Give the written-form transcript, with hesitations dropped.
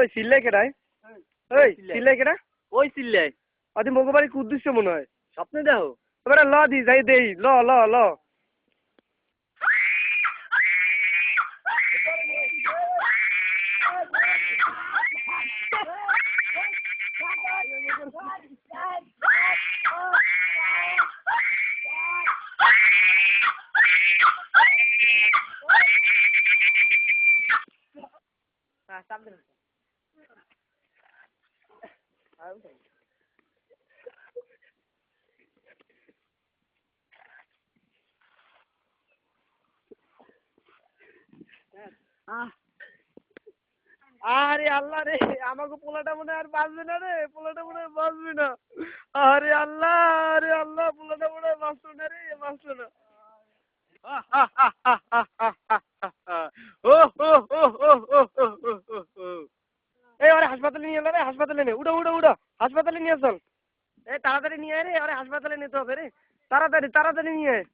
ওই সিল্লাই কেডাই? ওই সিল্লাই কেডা? ওই চিল্লাই আদি মগবাড়ি কুদ্দুস মনে হয়। স্বপ্নে দেখো এবারে ল দি যাই দেই ল ল ল আরে আল্লাহ রে আমাকে পোলাটা মনে আর বাঁচবে না রে পোলাটা মনে আর বাঁচবে না আরে আল্লাহ পোলাটা মনে আর বাঁচবে না রে বাঁচবে না এই ওরে হাসপাতালে নিয়ে এলো রে হাসপাতালে নে উড়ো উড়ো উড়ো হাসপাতালে নিয়ে চল এই তাড়াতাড়ি নিয়ে আয় রে ওরে হাসপাতালে নিতে হবে রে তাড়াতাড়ি তাড়াতাড়ি নিয়ে আয়